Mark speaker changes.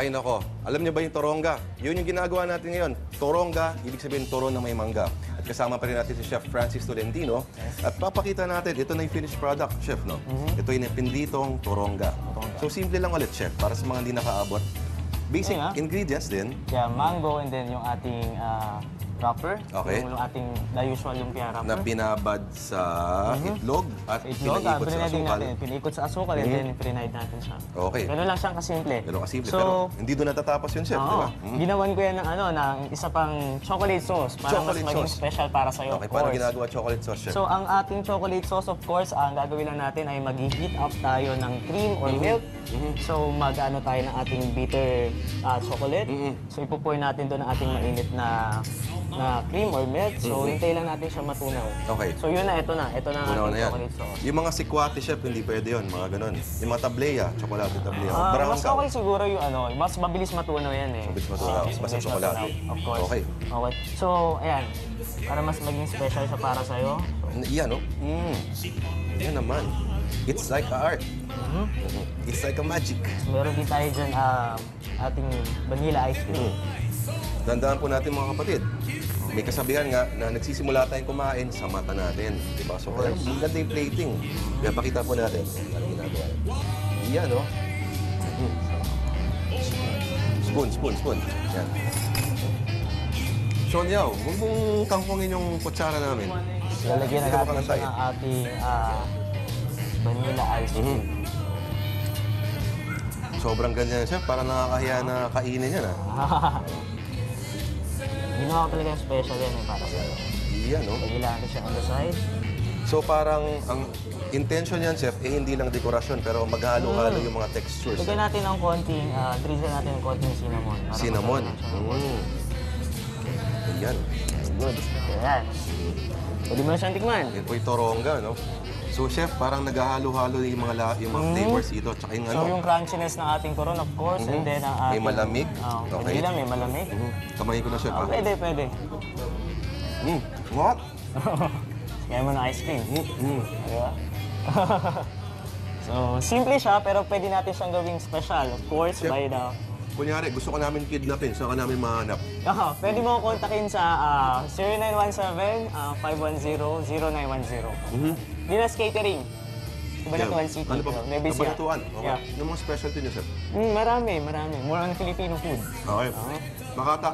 Speaker 1: Ay nako, alam niyo ba yung toronga? Yun yung ginagawa natin ngayon. Toronga, ibig sabihin turon na may mangga. At kasama pa rin natin si Chef Francis Tolentino. At papakita natin, ito na yung finished product, Chef, no? Ito yung pinditong toronga. So simple lang ulit, Chef, para sa mga hindi nakaabot. Basic ingredients din.
Speaker 2: Yeah, mango and then yung ating wrapper.
Speaker 1: Okay.
Speaker 2: Yung ating the usual lumpia wrapper.
Speaker 1: Na binabad sa itlog at
Speaker 2: Itlog,
Speaker 1: pinaikot sa
Speaker 2: brinading
Speaker 1: asukal.
Speaker 2: natin. Pinaikot sa asukal and then prinide natin siya.
Speaker 1: Okay.
Speaker 2: Ganun lang siyang kasimple.
Speaker 1: Ganun kasimple.
Speaker 2: So,
Speaker 1: pero hindi doon natatapos yun, Chef, di ba?
Speaker 2: Ginawan ko yan ng isa pang chocolate sauce para
Speaker 1: Chocolate
Speaker 2: mas maging
Speaker 1: sauce.
Speaker 2: special para sa'yo,
Speaker 1: Okay,
Speaker 2: of
Speaker 1: paano
Speaker 2: course.
Speaker 1: ginagawa chocolate sauce, Chef?
Speaker 2: So, ang ating chocolate sauce, of course, ang gagawin lang natin ay mag-heat up tayo ng cream or milk. So, mag-ano tayo ng ating bitter chocolate. So, ipupoy natin doon ang ating mainit na cream or milk. So, hintay lang natin siya matunaw.
Speaker 1: Okay.
Speaker 2: So, yun na, ito na. Ito na ang
Speaker 1: Unawa
Speaker 2: ating
Speaker 1: na yan.
Speaker 2: chocolate sauce.
Speaker 1: Yung mga sikwate, Chef, hindi pwede yun. Mga ganun. Yung mga tableya, chocolate tableya. Brown
Speaker 2: Mas
Speaker 1: cow.
Speaker 2: okay siguro yung mas mabilis matunaw yan eh.
Speaker 1: Mabilis matunaw,
Speaker 2: Mas
Speaker 1: basta
Speaker 2: mabilis
Speaker 1: chocolate.
Speaker 2: matunaw, of course.
Speaker 1: Okay.
Speaker 2: Okay. So, ayan. Para mas maging special siya para sa'yo.
Speaker 1: Yan, no? Yan naman. It's like a art. It's like a magic.
Speaker 2: Meron din tayo dyan ating vanilla ice cream.
Speaker 1: Tandaan po natin mga kapatid, may kasabihan nga na nagsisimula tayong kumain sa mata natin. Diba? So, kaya maganda yung plating. Kaya pakita po natin. Ano ginagawa? Yan, no? Spoon. Yan. Sean Yao, huwag mong kangkongin yung kutsara namin.
Speaker 2: Lalagyan na
Speaker 1: Dito ka
Speaker 2: natin
Speaker 1: lang
Speaker 2: siya
Speaker 1: tayo.
Speaker 2: ng ating vanilla ice cream.
Speaker 1: Sobrang ganyan, Chef. Parang nakakahiya na kainin yan,
Speaker 2: Ginawa ko talaga yung special yan para sa'yo.
Speaker 1: Yan, no?
Speaker 2: Lagyan natin siya on the side.
Speaker 1: So parang ang intention yan, Chef, hindi lang dekorasyon, pero maghalo-halo yung mga textures.
Speaker 2: Lagyan natin ng konting, drizzle natin ng konting cinnamon. para
Speaker 1: Cinnamon.
Speaker 2: masarap siya.
Speaker 1: Yan. Good.
Speaker 2: Ayan. Pwede mo na siyang tikman.
Speaker 1: Yan po yung toronga, no? So, Chef, parang naghahalo-halo yung mga flavors dito. Tsaka yung
Speaker 2: So, yung crunchiness ng ating turon, of course, and then ang
Speaker 1: May
Speaker 2: ating...
Speaker 1: malamig.
Speaker 2: Pwede lang, may malamig.
Speaker 1: Kamayin ko na, Chef.
Speaker 2: Pwede.
Speaker 1: What?
Speaker 2: Kaya mo na ice cream. Diba? So, simple siya, pero pwede natin siyang gawing special. Of course,
Speaker 1: Chef.
Speaker 2: by the...
Speaker 1: Kunyari, gusto ko namin kidnapin. Saan ka namin mahanap?
Speaker 2: Pwede mo ako kontakin sa 0917-510-0910. Dinas Catering. Cabanatuan City.
Speaker 1: Ano pa?
Speaker 2: Nueva Ecija.
Speaker 1: Cabanatuan. Okay.
Speaker 2: Yeah.
Speaker 1: Yung mga specialty niyo, Chef.
Speaker 2: Marami. More on Filipino food.
Speaker 1: Okay. Makata.